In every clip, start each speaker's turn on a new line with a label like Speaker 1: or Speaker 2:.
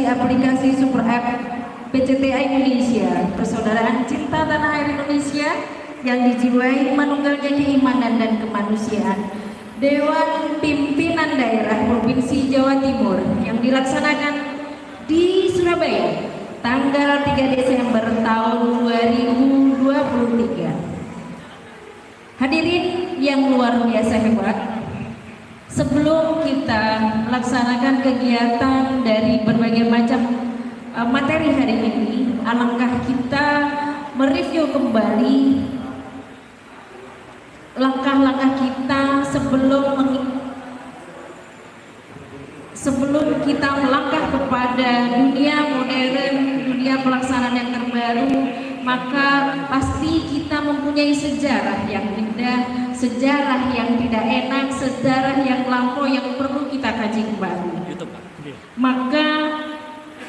Speaker 1: aplikasi Super App PCTA Indonesia, Persaudaraan Cinta Tanah Air Indonesia yang dijiwai manunggalnya keimanan dan kemanusiaan, Dewan Pimpinan Daerah Provinsi Jawa Timur yang dilaksanakan di Surabaya tanggal 3 Desember tahun 2023. Hadirin yang luar biasa hebat, sebelum kita melaksanakan kegiatan dari berbagai macam materi hari ini, alangkah kita mereview kembali langkah-langkah kita sebelum kita melangkah kepada dunia modern, dunia pelaksanaan yang terbaru. Maka pasti kita mempunyai sejarah yang indah, sejarah yang tidak enak, sejarah yang lampau yang perlu kita kaji kembali. Maka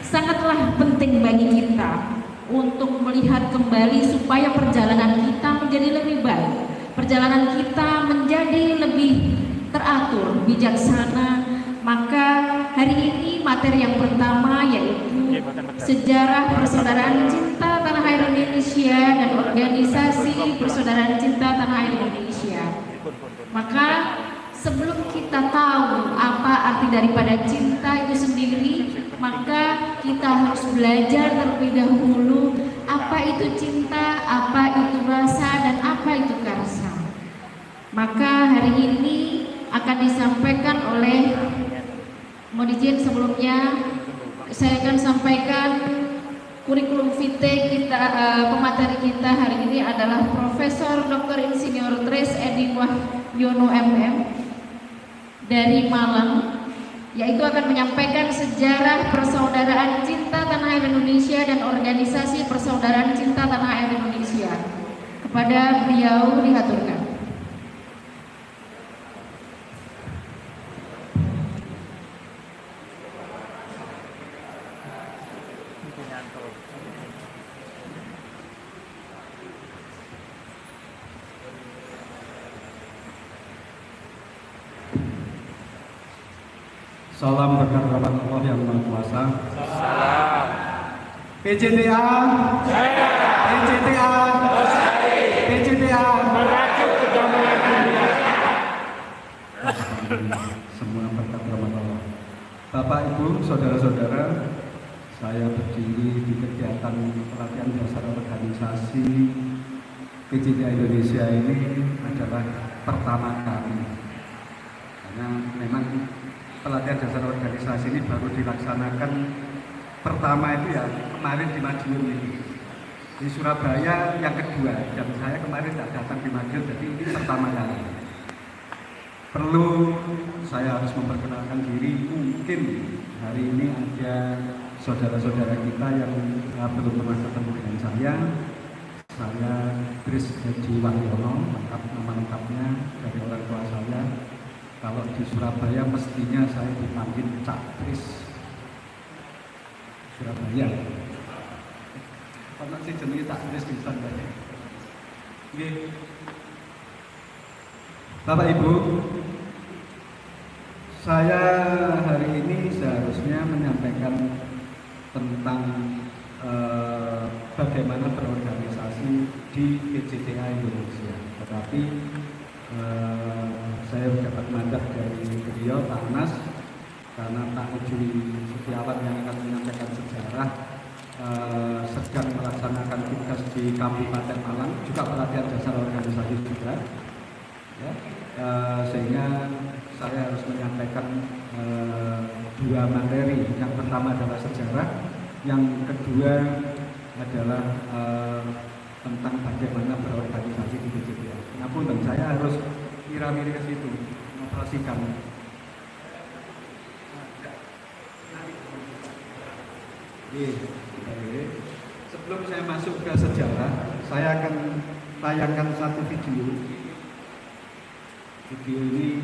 Speaker 1: sangatlah penting bagi kita untuk melihat kembali supaya perjalanan kita menjadi lebih baik, perjalanan kita menjadi lebih teratur, bijaksana. Maka hari ini materi yang pertama yaitu sejarah Persaudaraan Cinta Tanah Air Indonesia dan organisasi Persaudaraan Cinta Tanah Air Indonesia. Maka sebelum kita tahu apa arti daripada cinta itu sendiri, maka kita harus belajar terlebih dahulu apa itu cinta, apa itu rasa, dan apa itu karsa. Maka hari ini akan disampaikan oleh, mohon izin sebelumnya saya akan sampaikan kurikulum vitae kita, pemateri kita hari ini adalah Profesor Dr. Insinyur Tres Edi Wahyono MM dari Malang, yaitu akan menyampaikan sejarah Persaudaraan Cinta Tanah Air Indonesia dan organisasi Persaudaraan Cinta Tanah Air Indonesia. Kepada beliau dihaturkan.
Speaker 2: Salam berkat rahmat Allah yang Maha Kuasa. Salam. PCTA, PCTA, PCTA, merajut kedamaian dunia. Semua berkat rahmat Allah. Bapak, Ibu, saudara-saudara, saya berdiri di kegiatan pelatihan dasar organisasi PCTA Indonesia ini adalah pertama kali, karena memang pelatihan dasar organisasi ini baru dilaksanakan pertama itu ya kemarin di Madiun ini. Di Surabaya yang kedua, dan saya kemarin tidak datang di Madiun, jadi ini pertama kali. Perlu saya harus memperkenalkan diri, mungkin hari ini ada saudara-saudara kita yang belum pernah ketemu dengan saya. Saya Tres Edi Wahyono, nama lengkapnya dari orang tua saya. Kalau di Surabaya mestinya saya dipanggil Cak Tris Surabaya. Karena sih jenis Cak Tris bisa nggak? Bapak Ibu, saya hari ini seharusnya menyampaikan tentang bagaimana berorganisasi di PCTA Indonesia, tetapi saya mendapat mandat dari beliau Pak Anas, karena Pak Ujui Setiawan yang akan menyampaikan sejarah sedang melaksanakan tugas di Kabupaten Malang, juga pelatihan dasar organisasi juga, ya, sehingga saya harus menyampaikan dua materi. Yang pertama adalah sejarah, yang kedua adalah tentang bagaimana berorganisasi di PCTA. Namun saya harus mira-miri ke situ, mengoperasikan. Sebelum saya masuk ke sejarah, saya akan tayangkan satu video. Video ini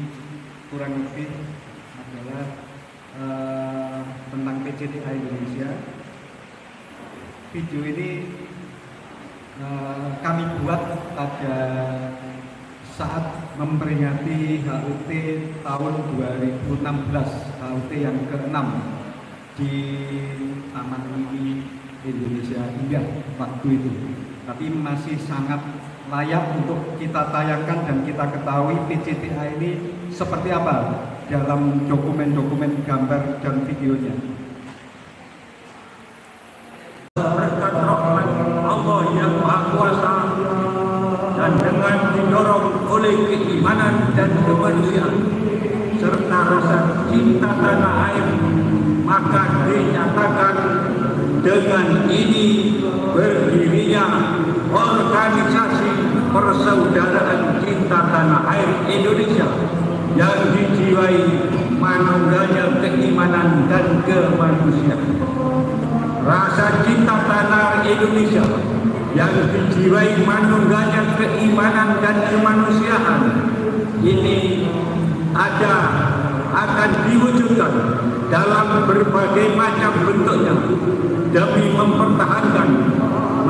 Speaker 2: kurang lebih adalah tentang PCTA Indonesia. Video ini kami buat pada saat memperingati HUT tahun 2016, HUT yang ke-6. di Taman Mini Indonesia Indah waktu itu, tapi masih sangat layak untuk kita tayangkan dan kita ketahui PCTA ini seperti apa dalam dokumen-dokumen gambar dan videonya.
Speaker 3: Berkat rahmat Allah yang Maha Kuasa dan dengan didorong oleh keimanan dan kemanusiaan serta rasa cinta tanah air, maka dinyatakan dengan ini berdirinya Organisasi Persaudaraan Cinta Tanah Air Indonesia yang dijiwai manungganya keimanan dan kemanusiaan. Rasa cinta tanah Indonesia yang dijiwai manungganya keimanan dan kemanusiaan ini akan diwujudkan dalam berbagai macam bentuknya demi mempertahankan,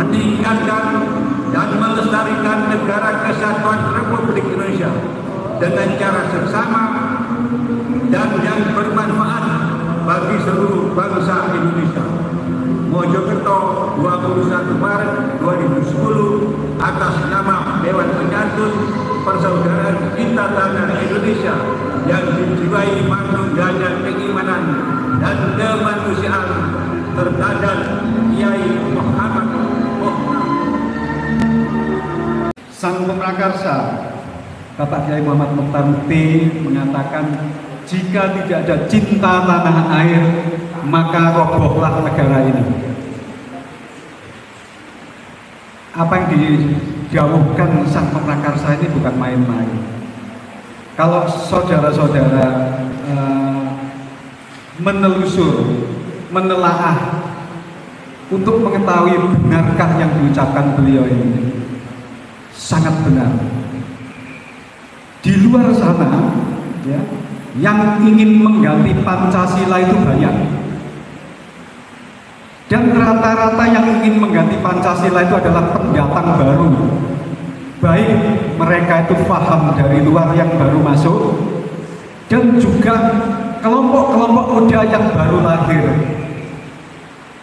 Speaker 3: meningkatkan dan melestarikan Negara Kesatuan Republik Indonesia dengan cara seksama dan yang bermanfaat bagi seluruh bangsa Indonesia. Mojokerto, 21 Maret 2010, atas nama Dewan Penyantun Persaudaraan Cinta Tanah Indonesia yang dijiwai manungganya keimanan dan kemanusiaan terhadap Kiai Muhammad Muhtar.
Speaker 2: Sang Pemrakarsa Bapak Kiai Muhammad Muhtar Mukti mengatakan, jika tidak ada cinta tanah air, maka robohlah negara ini. Apa yang dijauhkan Sang Pemrakarsa ini bukan main-main. Kalau saudara-saudara menelusur, menelaah untuk mengetahui benarkah yang diucapkan beliau ini, sangat benar. Di luar sana, ya, yang ingin mengganti Pancasila itu banyak. Dan rata-rata yang ingin mengganti Pancasila itu adalah pendatang baru. Baik mereka itu paham dari luar yang baru masuk, dan juga kelompok-kelompok muda yang baru lahir.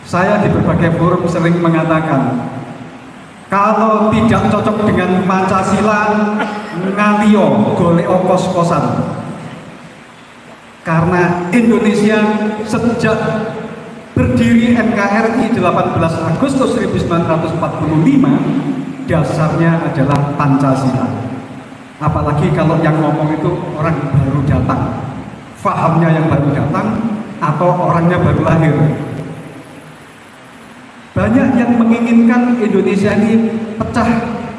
Speaker 2: Saya di berbagai forum sering mengatakan, kalau tidak cocok dengan Pancasila, ngaliyo golek kos-kosan. Karena Indonesia sejak berdiri NKRI 18 Agustus 1945 dasarnya adalah Pancasila. Apalagi kalau yang ngomong itu orang baru datang, fahamnya yang baru datang atau orangnya baru lahir. Banyak yang menginginkan Indonesia ini pecah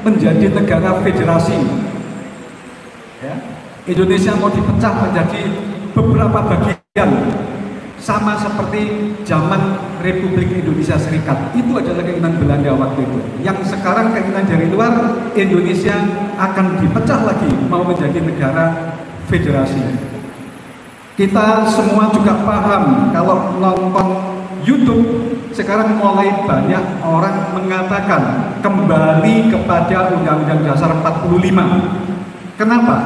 Speaker 2: menjadi negara federasi, ya. Indonesia mau dipecah menjadi beberapa bagian, sama seperti zaman Republik Indonesia Serikat. Itu adalah keinginan Belanda waktu itu. Yang sekarang keinginan dari luar, Indonesia akan dipecah lagi, mau menjadi negara federasi. Kita semua juga paham, kalau nonton YouTube sekarang mulai banyak orang mengatakan kembali kepada Undang-Undang Dasar 45. Kenapa?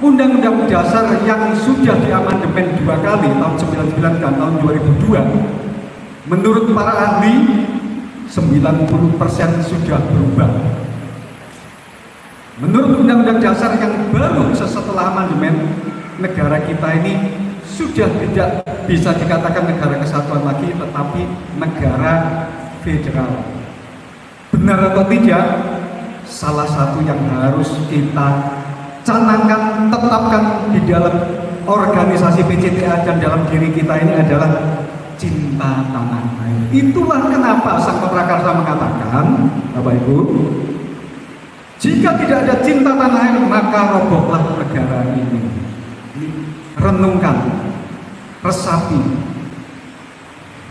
Speaker 2: Undang-Undang Dasar yang sudah diamandemen 2 kali, tahun 99 dan tahun 2002, menurut para ahli 90% sudah berubah. Menurut Undang-Undang Dasar yang baru setelah amandemen, negara kita ini sudah tidak bisa dikatakan negara kesatuan lagi, tetapi negara federal. Benar atau tidak? Salah satu yang harus kita canangkan, tetapkan di dalam organisasi PCTA dan dalam diri kita ini adalah cinta tanah air. Itulah kenapa Sang Pemrakarsa mengatakan, Bapak Ibu, jika tidak ada cinta tanah air, maka robohlah negara ini. Renungkan, resapi.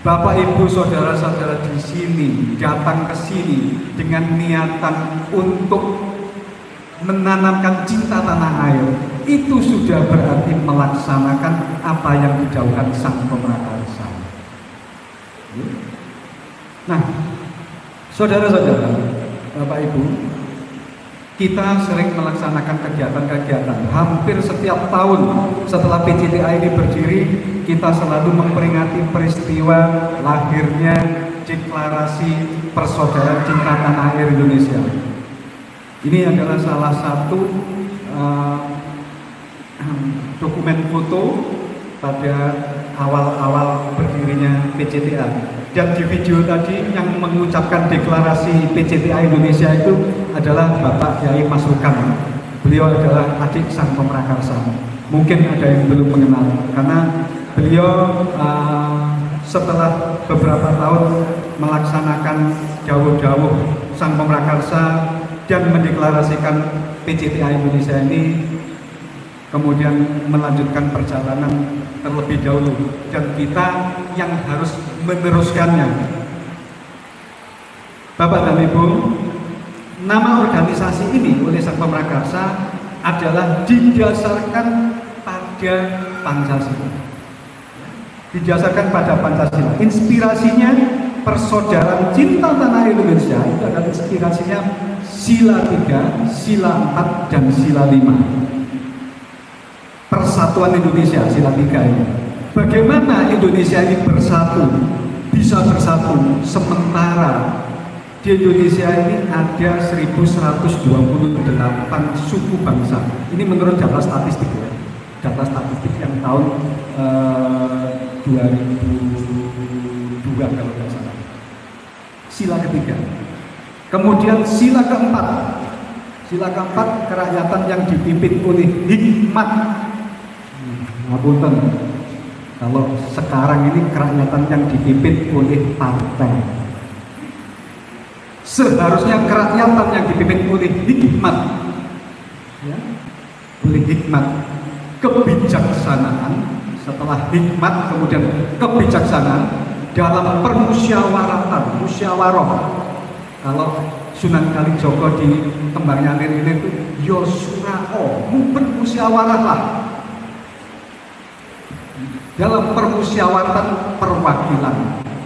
Speaker 2: Bapak Ibu saudara-saudara di sini datang ke sini dengan niatan untuk menanamkan cinta tanah air, itu sudah berarti melaksanakan apa yang dijauhkan Sang Pemrakarsa. Nah, saudara-saudara, Bapak Ibu, kita sering melaksanakan kegiatan-kegiatan. Hampir setiap tahun setelah PCTA ini berdiri, kita selalu memperingati peristiwa lahirnya Deklarasi Persaudaraan Cinta Tanah Air Indonesia. Ini adalah salah satu dokumen foto pada awal-awal berdirinya PCTA. Dan di video tadi yang mengucapkan deklarasi PCTA Indonesia itu adalah Bapak Kiai Mas Rukam. Beliau adalah adik sang pemrakarsa. Mungkin ada yang belum mengenal karena beliau setelah beberapa tahun melaksanakan dawuh-dawuh sang pemrakarsa dan mendeklarasikan PCTA Indonesia ini, kemudian melanjutkan perjalanan terlebih dahulu, dan kita yang harus meneruskannya. Bapak dan Ibu, nama organisasi ini oleh sang pemrakarsa adalah didasarkan pada Pancasila. Didasarkan pada Pancasila. Inspirasinya Persaudaraan Cinta Tanah Air Indonesia itu adalah inspirasinya Sila 3, Sila 4, dan Sila 5. Persatuan Indonesia, Sila 3 ini. Bagaimana Indonesia ini bisa bersatu sementara di Indonesia ini ada 1128 suku bangsa. Ini menurut data statistik ya. Data statistik yang tahun 2002 kalau tidak salah. Sila ketiga. Kemudian sila keempat. Sila keempat, kerakyatan yang dipimpin oleh hikmat. Ngapunten, kalau sekarang ini kerakyatan yang dipimpin oleh partai. Seharusnya kerakyatan yang dipimpin oleh hikmat, ya, oleh hikmat, kebijaksanaan. Setelah hikmat kemudian kebijaksanaan dalam permusyawaratan, musyawarah. Kalau Sunan Kalijogo di Tembang Nyalir ini itu Yosurao, bermusyawarahlah. Dalam permusyawaratan perwakilan.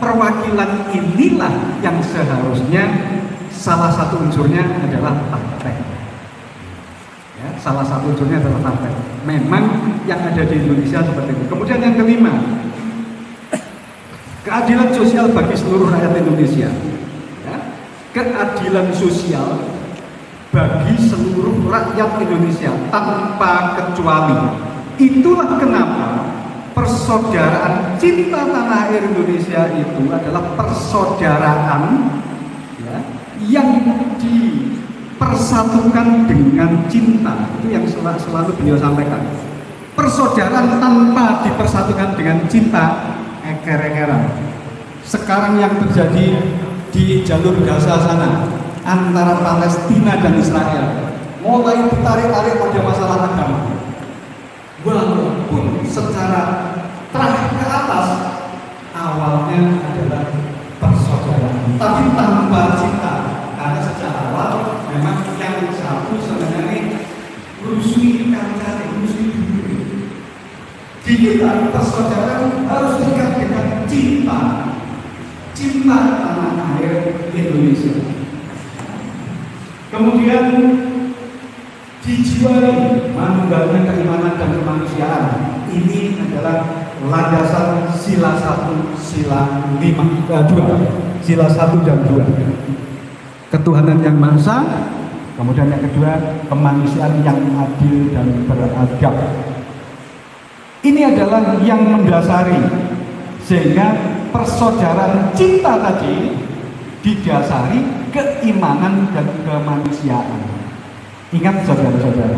Speaker 2: Perwakilan inilah yang seharusnya salah satu unsurnya adalah partai. Ya, salah satu unsurnya adalah partai. Memang yang ada di Indonesia seperti itu. Kemudian yang kelima, keadilan sosial bagi seluruh rakyat Indonesia. Ya, keadilan sosial bagi seluruh rakyat Indonesia tanpa kecuali. Itulah kenapa Persaudaraan Cinta Tanah Air Indonesia itu adalah persaudaraan ya, yang dipersatukan dengan cinta. Itu yang selalu beliau sampaikan. Persaudaraan tanpa dipersatukan dengan cinta, eker-ekeran. Sekarang yang terjadi di jalur Gaza sana antara Palestina dan Israel mulai ditarik-tarik pada masalah agama. Walaupun secara terakhir ke atas awalnya adalah persaudaraan, tapi tanpa cinta. Karena sejak awal memang yang satu sebenarnya rusuh kancane, rusuh dulu. Di kita persaudaraan harus dekat dengan cinta, cinta tanah air Indonesia. Kemudian dijiwai manunggalnya keimanan dan kemanusiaan. Ini adalah landasan sila 1, sila 2, sila 1 dan 2. Ketuhanan yang Maha Esa, kemudian yang kedua kemanusiaan yang adil dan beradab. Ini adalah yang mendasari sehingga persaudaraan cinta tadi didasari keimanan dan kemanusiaan. Ingat saudara-saudara,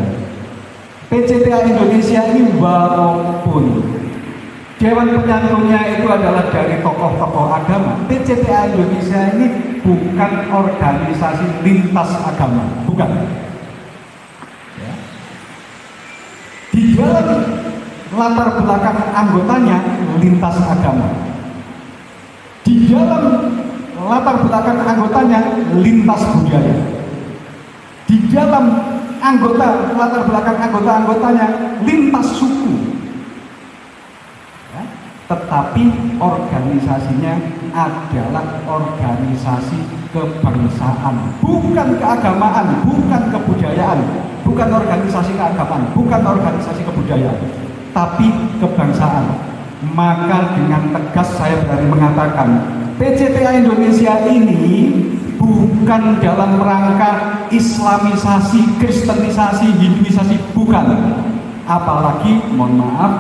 Speaker 2: PCTA Indonesia ini walaupun Dewan Penyantungnya itu adalah dari tokoh-tokoh agama, PCTA Indonesia ini bukan organisasi lintas agama, bukan. Ya. Di dalam latar belakang anggotanya lintas agama, di dalam latar belakang anggotanya lintas budaya. Di dalam latar belakang anggotanya lintas suku. Ya. tetapi organisasinya adalah organisasi kebangsaan, bukan keagamaan, bukan kebudayaan, bukan organisasi keagamaan, bukan organisasi kebudayaan, tapi kebangsaan. Maka dengan tegas saya berani mengatakan, PCTA Indonesia ini bukan dalam rangka Islamisasi, Kristenisasi, Hinduisasi, bukan. Apalagi, mohon maaf,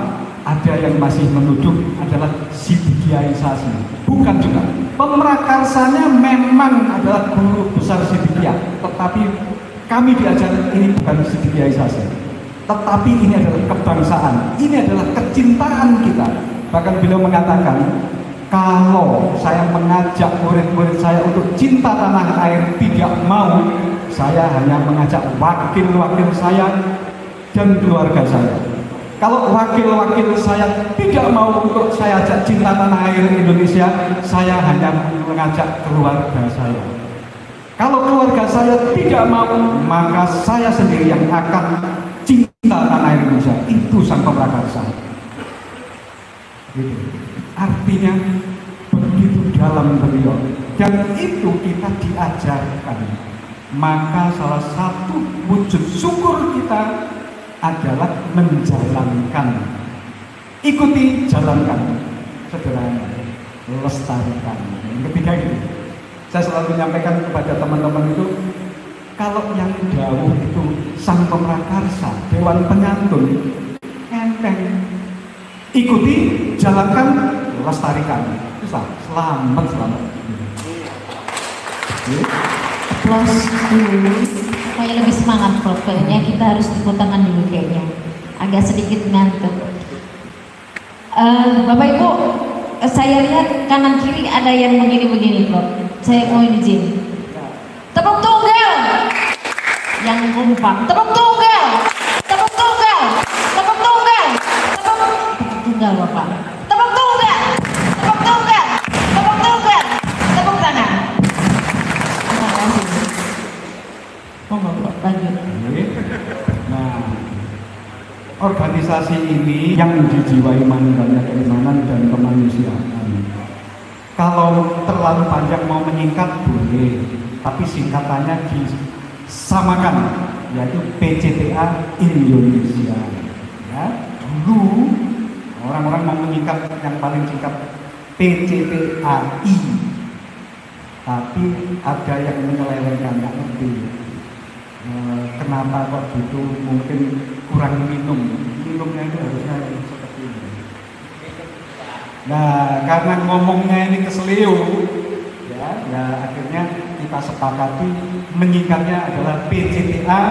Speaker 2: ada yang masih menuduh adalah Sidikiaisasi, bukan juga. Pemerakarsanya memang adalah guru besar Sidikiah, tetapi kami diajar ini bukan Sidikiaisasi, tetapi ini adalah kebangsaan, ini adalah kecintaan kita. Bahkan beliau mengatakan, kalau saya mengajak murid-murid saya untuk cinta tanah air tidak mau, saya hanya mengajak wakil-wakil saya dan keluarga saya. Kalau wakil-wakil saya tidak mau untuk saya ajak cinta tanah air Indonesia, saya hanya mengajak keluarga saya. Kalau keluarga saya tidak mau, maka saya sendiri yang akan cinta tanah air Indonesia. Itu sang pemrakarsa. Gitu. Artinya begitu dalam beliau, dan itu kita diajarkan. Maka salah satu wujud syukur kita adalah menjalankan. Ikuti, jalankan. Sederhana, lestarikan. Yang ketiga gitu. Saya selalu menyampaikan kepada teman-teman itu, kalau yang dawuh itu sang pemrakarsa, dewan penyantun, enteng. Ikuti, jalankan, lestarikan. Bisa, selamat.
Speaker 1: Plus dulu supaya lebih semangat, Prof. Kayaknya kita harus tepuk tangan dulu kayaknya. Agak sedikit ngantuk. Bapak Ibu, saya lihat kanan kiri ada yang begini-begini, Prof. Saya mau izin. Tepuk tunggal. Yang kompak. Tepuk tunggal. Tepuk tunggal. Tepuk tunggal. Tepuk tunggal, Bapak. Tepuk tunggal. Tepuk tunggal. Tepuk tunggal. Tepuk tangan. Terima kasih. Monggo, Pak, lanjut.
Speaker 2: Nah, organisasi ini yang dijiwai mangganya keimanan dan kemanusiaan. Kalau terlalu panjang mau menyingkat boleh, tapi singkatannya disamakan, yaitu PCTA Indonesia. Ya, dulu orang-orang mau menyingkat yang paling singkat PCTAI, tapi ada yang menyelewengkan, nggak ngerti. Kenapa kok gitu? Mungkin kurang minumnya itu harusnya seperti ini. Nah, karena ngomongnya ini keseliu, ya akhirnya kita sepakati menyingkatnya adalah PCTA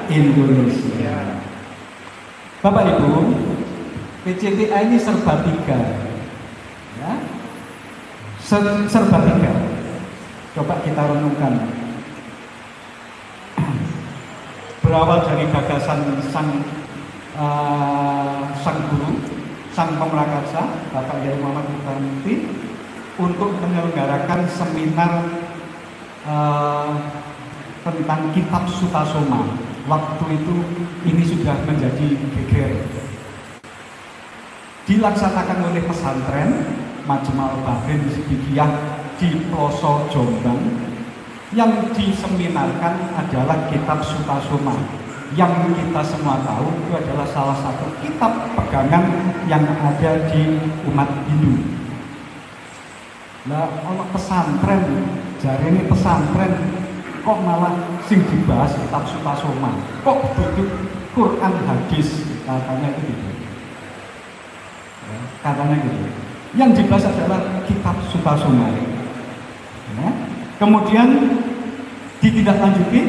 Speaker 2: Indonesia. Bapak Ibu, PCTA ini serba tiga, ya, serba tiga. Coba kita renungkan. Berawal dari gagasan sang guru, sang pemrakarsa, Bapak Yai Muhammad Mukhtar untuk menyelenggarakan seminar tentang kitab Sutasoma. Waktu itu ini sudah menjadi geger. Dilaksanakan oleh pesantren Majma'ul Bahrain Sidikiyah di Ploso Jombang. Yang diseminarkan adalah kitab Sutasoma, yang kita semua tahu itu adalah salah satu kitab pegangan yang ada di umat Hindu. Nah, kalau pesantren, jari ini pesantren kok malah sing dibahas kitab Sutasoma, kok butuh Quran hadis, katanya itu gitu. Ya, katanya gitu. Yang dibahas adalah kitab Sutasoma. Ya. Kemudian ditindaklanjuti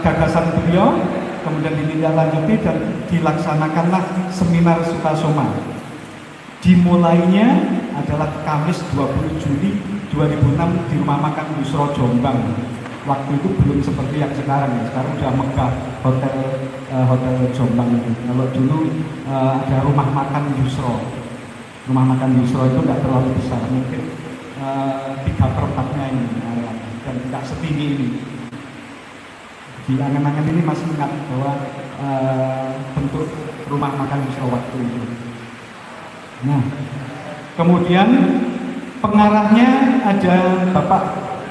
Speaker 2: gagasan beliau, kemudian ditindaklanjuti dan dilaksanakanlah seminar Sutasoma. Dimulainya adalah Kamis 20 Juli 2006 di Rumah Makan Yusro Jombang. Waktu itu belum seperti yang sekarang ya. Sekarang udah megah hotel Jombang itu. Kalau dulu ada Rumah Makan Yusro. Rumah Makan Yusro itu nggak terlalu besar, mungkin 3/4-nya ini dan tidak setinggi ini. Di angan-angan ini masih ingat bahwa bentuk Rumah Makan Yusro waktu itu.
Speaker 4: Nah, kemudian pengarahnya ada Bapak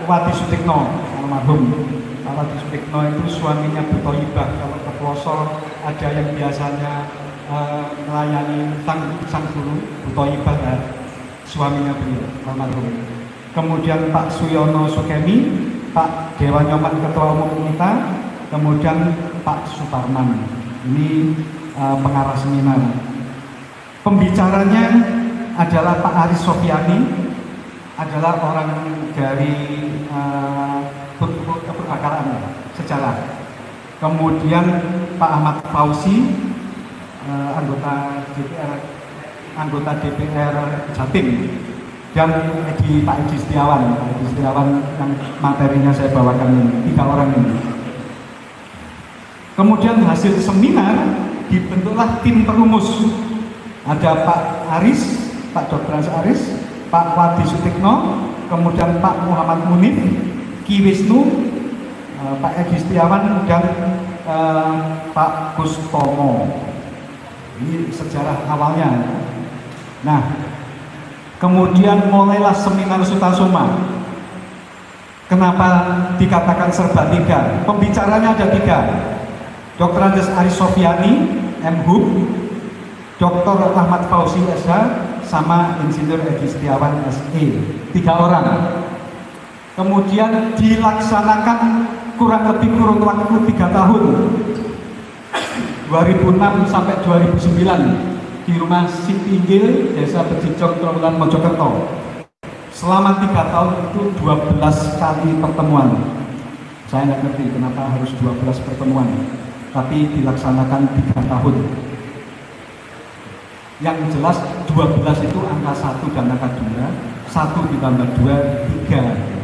Speaker 4: Wadi Sutikno almarhum. Pak Wadi Sutikno itu suaminya Bu Thoyibah. Kalau ke Pelosor ada yang biasanya melayani sang guru Bu Thoyibah, suaminya beliau almarhum. Kemudian Pak Suyono Sukemi, Pak Dewan Nyoman Ketua Umum kita, kemudian Pak Suparman. Ini pengarah seminar. Pembicaranya adalah Pak Aris Sofiani, adalah orang dari keperbakaraan sejarah. Kemudian Pak Ahmad Fauzi, anggota DPR Jatim, dan Pak Edi Setiawan yang materinya saya bawakan ini, 3 orang ini. Kemudian hasil seminar dibentuklah tim perumus. Ada Pak Aris, Pak Dr. Aris, Pak Wadi Sutikno, kemudian Pak Muhammad Munif, Ki Wisnu, Pak Edi Setiawan, dan Pak Kustomo. Ini sejarah awalnya. Nah, kemudian mulailah seminar Sutasoma. Kenapa dikatakan serba 3? Pembicaranya ada 3. Dr. Andes Aris Sofiani, M.Hub, Dr. Ahmad Fauzi SH, sama Insinyur Edi Setiawan SE. 3 orang. Kemudian dilaksanakan kurang waktu 3 tahun, 2006 sampai 2009 di rumah Sipinggil, Desa Bejijong, Trawulan, Mojokerto. Selama 3 tahun itu 12 kali pertemuan. Saya nggak ngerti kenapa harus 12 pertemuan, tapi dilaksanakan 3 tahun. Yang jelas 12 itu angka 1 dan angka 2, 1 ditambah 2, 3.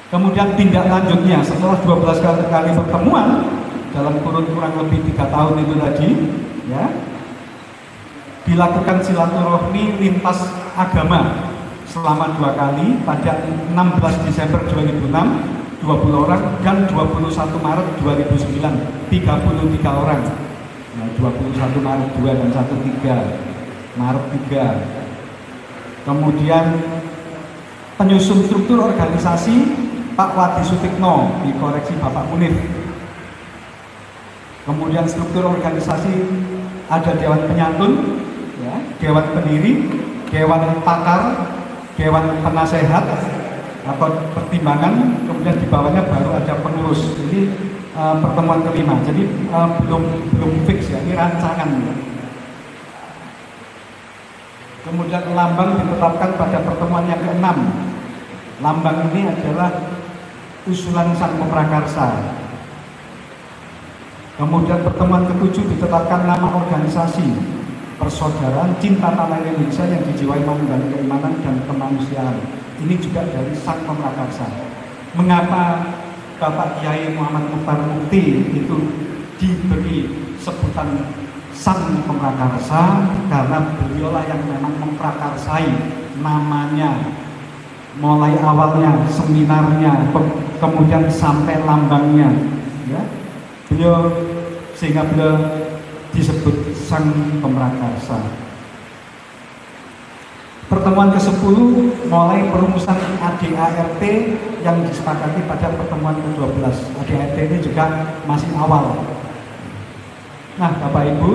Speaker 4: Kemudian tindak lanjutnya setelah 12 kali pertemuan dalam kurang lebih 3 tahun itu tadi, ya, dilakukan silaturahmi lintas agama selama 2 kali pada 16 Desember 2006, 20 orang, dan 21 Maret 2009, 33 orang. Nah, 21 Maret 2 dan 13 Maret 3. Kemudian penyusun struktur organisasi Pak Wadi Sutikno, dikoreksi Bapak Munif. Kemudian struktur organisasi ada Dewan Penyantun, ya, Dewan Pendiri, Dewan Pakar, Dewan Penasehat atau pertimbangan, kemudian di bawahnya baru ada pengurus. Ini pertemuan kelima, jadi belum fix ya, ini rancangan. Kemudian lambang ditetapkan pada pertemuan yang ke-6. Lambang ini adalah usulan Sang Pemrakarsa. Kemudian pertemuan ke-7 ditetapkan nama organisasi Persaudaraan Cinta Tanah Indonesia yang dijiwai manunggal keimanan dan kemanusiaan. Ini juga dari Sang Pemrakarsa. Mengapa Bapak Kiai Muhammad Mukhtar Mukti itu diberi sebutan Sang Pemrakarsa? Karena beliaulah yang memang memprakarsai namanya, mulai awalnya, seminarnya, kemudian sampai lambangnya, ya. Sehingga beliau disebut Sang Pemrakarsa. Pertemuan ke-10 mulai perumusan ADART yang disepakati pada pertemuan ke-12. ADART ini juga masih awal. Nah, Bapak Ibu,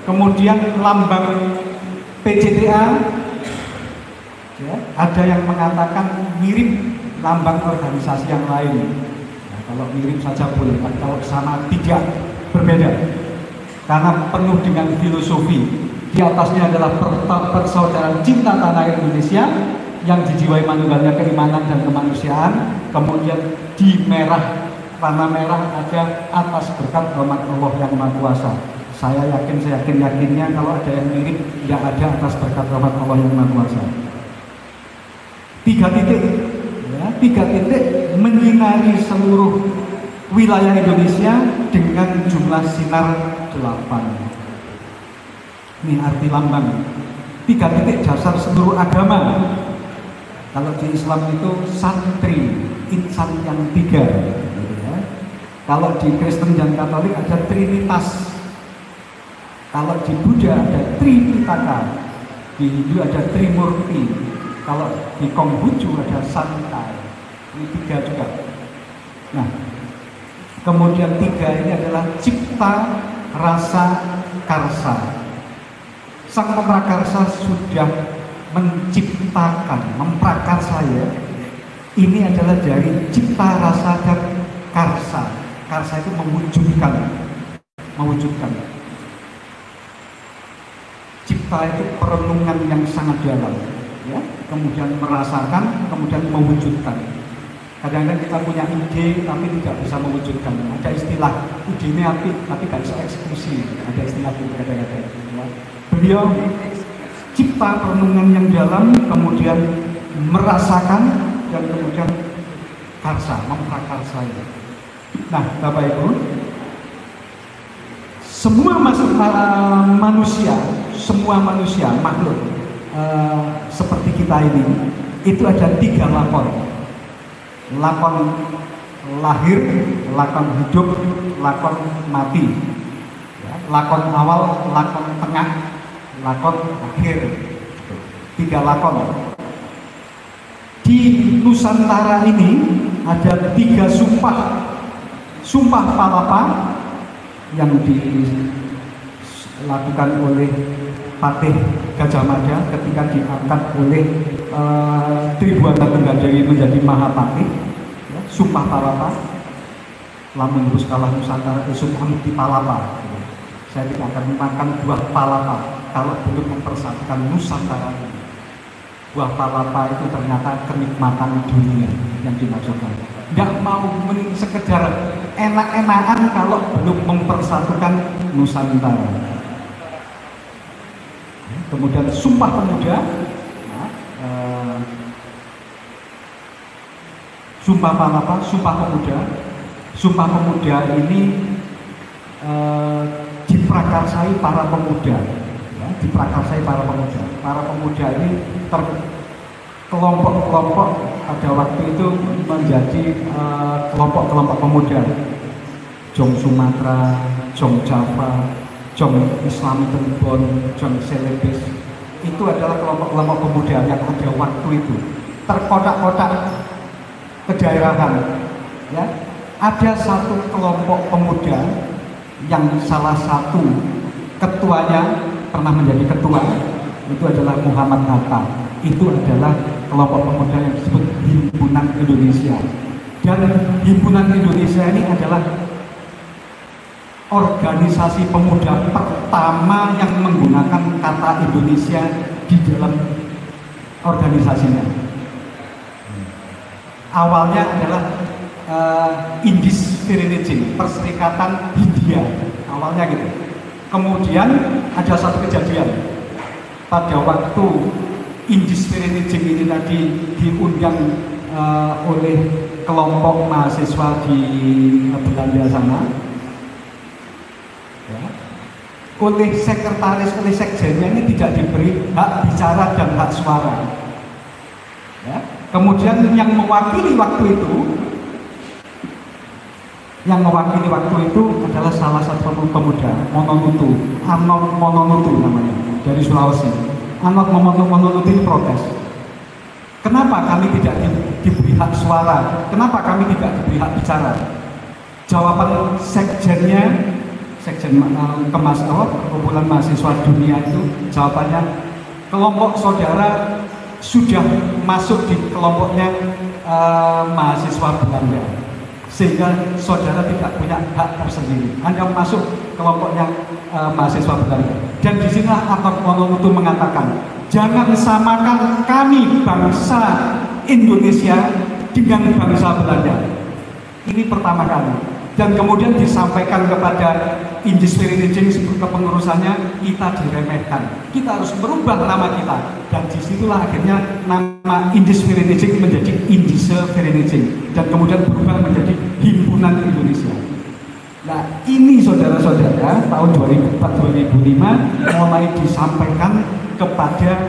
Speaker 4: kemudian lambang PCTA, ya, ada yang mengatakan mirip lambang organisasi yang lain. Nah, kalau mirip saja boleh, kalau sama tidak, berbeda. Karena penuh dengan filosofi. Di atasnya adalah persaudaraan cinta tanah Indonesia yang dijiwai manunggalnya keimanan dan kemanusiaan. Kemudian di merah, warna merah ada atas berkat rahmat Allah yang Maha Kuasa. Saya yakinnya kalau ada yang mirip, tidak ada atas berkat rahmat Allah yang Maha Kuasa. 3 titik, ya, 3 titik menyinari seluruh wilayah Indonesia dengan jumlah sinar 8. Ini arti lambang. 3 titik dasar seluruh agama. Kalau di Islam itu santri, insan yang 3. Ya. Kalau di Kristen dan Katolik ada Trinitas. Kalau di Buddha ada Tripitaka, di Hindu ada Trimurti, kalau di Konghucu ada Santai. Ini 3 juga. Nah, kemudian 3 ini adalah cipta, rasa, karsa. Sang pemrakarsa sudah menciptakan, memprakarsa ya. Ini adalah dari cipta, rasa, dan karsa. Karsa itu mewujudkan. Cipta itu perenungan yang sangat dalam, ya. Kemudian merasakan, kemudian mewujudkan. Kadang-kadang kita punya ide tapi tidak bisa mewujudkan. Ada istilah idenya api tapi tidak bisa eksekusi. Ada istilah itu kadang-kadang. Ya. Beliau cipta perenungan yang dalam, kemudian merasakan, dan kemudian karsa, memprakarsa. Nah, Bapak Ibu, semua manusia makhluk seperti kita ini itu ada 3 lakon. Lakon lahir, lakon hidup, lakon mati. Ya, lakon awal, lakon tengah, lakon akhir. 3 lakon. Di Nusantara ini ada 3 sumpah. Sumpah Palapa yang dilakukan oleh Patih Gajah Mada ketika diangkat oleh Tribuana Tenggadewi menjadi Mahapatih. Ya, Sumpah Palapa, lamun terus kalah Nusantara esuk di Palapa. Saya tidak akan memakan buah palapa kalau belum mempersatukan Nusantara ini. Buah palapa itu ternyata kenikmatan dunia yang dimaksudkan. Tidak mau sekedar enak-enakan kalau belum mempersatukan Nusantara. Kemudian Sumpah Pemuda, Sumpah Palapa, Sumpah Pemuda. Sumpah Pemuda ini diprakarsai para pemuda, ya, diprakarsai para pemuda. Para pemuda ini kelompok-kelompok pada waktu itu menjadi kelompok-kelompok pemuda. Jong Sumatera, Jong Java, Jong Islami Cirebon, Jong Celebes. Itu adalah kelompok-kelompok pemuda yang ada waktu itu. Terkotak-kotak kedaerahan. Ya. Ada satu kelompok pemuda yang salah satu ketuanya pernah menjadi ketua. Itu adalah Muhammad Hatta. Itu adalah kelompok pemuda yang disebut Himpunan Indonesia. Dan Himpunan Indonesia ini adalah organisasi pemuda pertama yang menggunakan kata Indonesia di dalam organisasinya. Awalnya adalah Indis Virinijing, Perserikatan Hindia, awalnya gitu. Kemudian ada satu kejadian pada waktu Indis Virinijing ini tadi diundang oleh kelompok mahasiswa di Belanda sana, ya. Oleh sekretaris, oleh sekjennya ini tidak diberi hak bicara dan hak suara, ya. Kemudian yang mewakili waktu itu adalah salah satu pemuda, Mononutu, Anok Mononutu namanya, dari Sulawesi. Anok Mononutu ini protes. Kenapa kami tidak diberi hak suara? Kenapa kami tidak diberi hak bicara? Jawaban sekjen Kumpulan Mahasiswa Dunia itu jawabannya, kelompok saudara sudah masuk di kelompoknya mahasiswa Belanda, sehingga saudara tidak punya hak tersendiri, hanya masuk kelompoknya mahasiswa Belanda. Dan disinilah Anok Mononutu mengatakan, jangan samakan kami bangsa Indonesia dengan bangsa Belanda. Ini pertama kali. Dan kemudian disampaikan kepada Indis Virinijing kepengurusannya, kita diremehkan. Kita harus merubah nama kita. Dan disitulah akhirnya nama Indis Virinijing menjadi Indise Virinijing. Dan kemudian berubah menjadi Himpunan Indonesia. Nah, ini saudara-saudara, tahun 2004-2005 mulai disampaikan kepada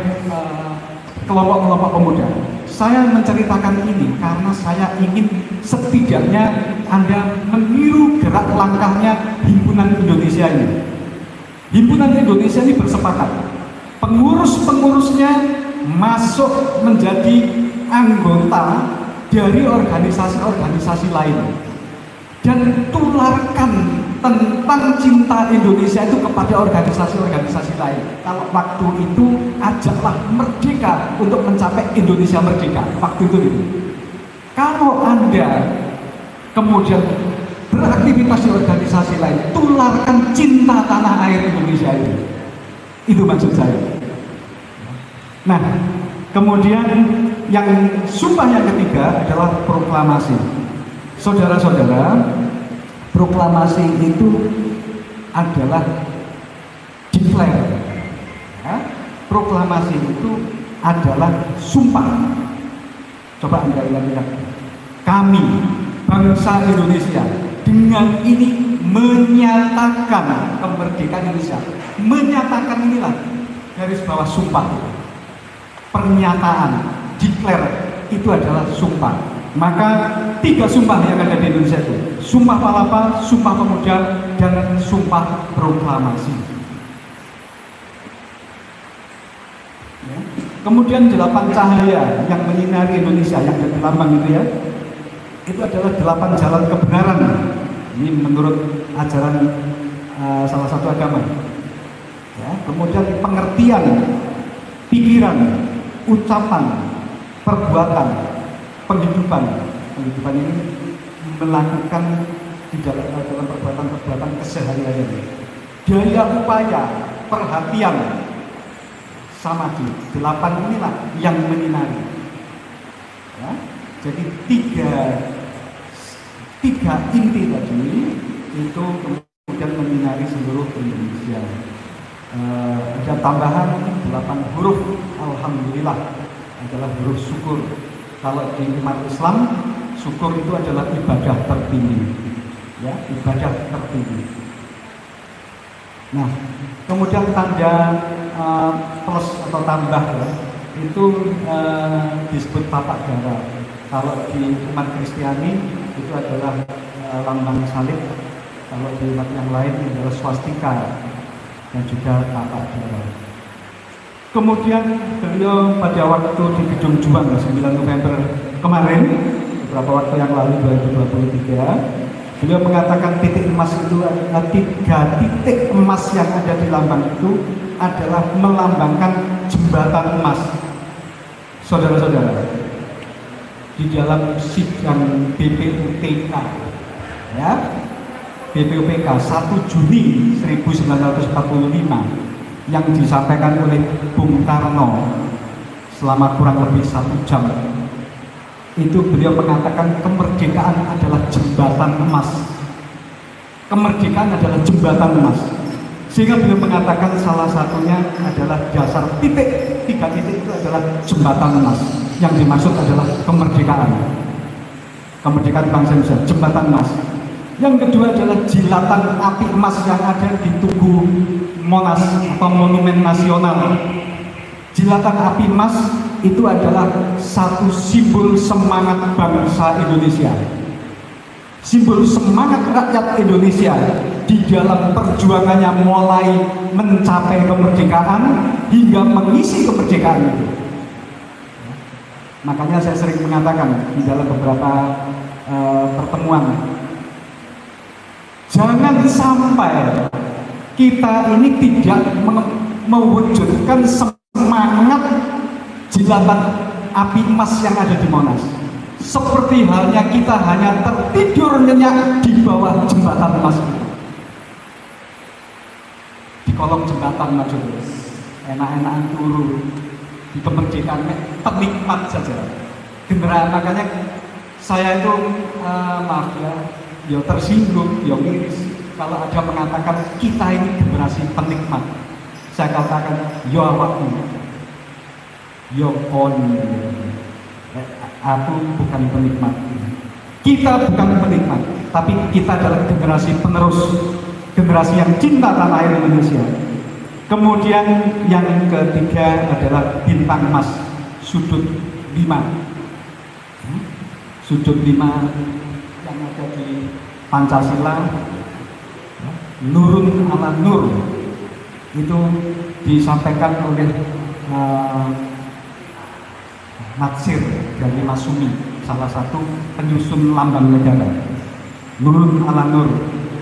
Speaker 4: kelompok-kelompok pemuda. Saya menceritakan ini karena saya ingin setidaknya Anda meniru gerak langkahnya Himpunan Indonesia ini. Himpunan Indonesia ini bersepakat, pengurus-pengurusnya masuk menjadi anggota dari organisasi-organisasi lain, dan tularkan tentang cinta Indonesia itu kepada organisasi-organisasi lain. Kalau waktu itu ajaklah merdeka untuk mencapai Indonesia merdeka. Waktu itu. Kalau Anda kemudian beraktivitas di organisasi lain, tularkan cinta tanah air Indonesia itu. Itu maksud saya. Nah, kemudian yang sumpah yang ketiga adalah proklamasi. Saudara-saudara, proklamasi itu adalah declare. Ya, proklamasi itu adalah sumpah. Coba Anda ingat-ingat. Kami, bangsa Indonesia, dengan ini menyatakan kemerdekaan Indonesia. Menyatakan inilah garis bawah sumpah. Pernyataan, declare, itu adalah sumpah. Maka 3 sumpah yang ada di Indonesia itu: Sumpah Palapa, Sumpah Pemuda, dan Sumpah Proklamasi. Ya. Kemudian 8 cahaya yang menyinari Indonesia yang ada di lambang itu ya, itu adalah 8 jalan kebenaran. Ini menurut ajaran salah satu agama. Ya. Kemudian pengertian, pikiran, ucapan, perbuatan, penghidupan ini melakukan di dalam perbuatan keseharian. Daya upaya, perhatian, samadhi, 8 inilah yang menyinari. Ya, jadi tiga inti tadi itu kemudian menyinari seluruh Indonesia. Ada tambahan 8 huruf. Alhamdulillah adalah huruf syukur. Kalau di umat Islam, syukur itu adalah ibadah tertinggi, ya, ibadah tertinggi. Nah, kemudian tanda plus atau tambah ya, itu disebut tapak darah. Kalau di umat Kristiani itu adalah lambang salib. Kalau di umat yang lain adalah swastika dan juga tapak darah. Kemudian beliau pada waktu di Gedung Juang 9 November kemarin, beberapa waktu yang lalu 2023, beliau mengatakan titik emas itu adalah 3 titik emas yang ada di lambang itu adalah melambangkan jembatan emas. Saudara-saudara, di dalam sidang BPUPK ya, BPUPK 1 Juni 1945 yang disampaikan oleh Bung Karno selama kurang lebih 1 jam, itu beliau mengatakan kemerdekaan adalah jembatan emas. Kemerdekaan adalah jembatan emas. Sehingga beliau mengatakan salah satunya adalah dasar titik, 3 titik itu adalah jembatan emas. Yang dimaksud adalah kemerdekaan. Kemerdekaan bangsa Indonesia, jembatan emas. Yang kedua adalah jilatan api emas yang ada di Tugu Monas atau Monumen Nasional. Jilatan api emas itu adalah satu simbol semangat bangsa Indonesia, simbol semangat rakyat Indonesia di dalam perjuangannya mulai mencapai kemerdekaan hingga mengisi kemerdekaan itu. Makanya saya sering mengatakan di dalam beberapa pertemuan, jangan sampai kita ini tidak mewujudkan semangat jilatan api emas yang ada di Monas. Seperti halnya kita hanya tertidur nyenyak di bawah jembatan emas itu. Di kolong jembatan maksudnya, enak-enakan turun di kemerdekaan, penikmat saja. Makanya saya itu maaf ya tersinggung, ya miris kalau ada mengatakan kita ini generasi penikmat. Saya katakan yo awakmu, yo kon, aku bukan penikmat. Kita bukan penikmat, tapi kita adalah generasi penerus, generasi yang cinta tanah air Indonesia. Kemudian yang ketiga adalah bintang emas, sudut 5. Sudut 5 yang ada di Pancasila, nurun ala nur, itu disampaikan oleh Natsir dari Masumi, salah satu penyusun lambang negara. Nurun ala Nur,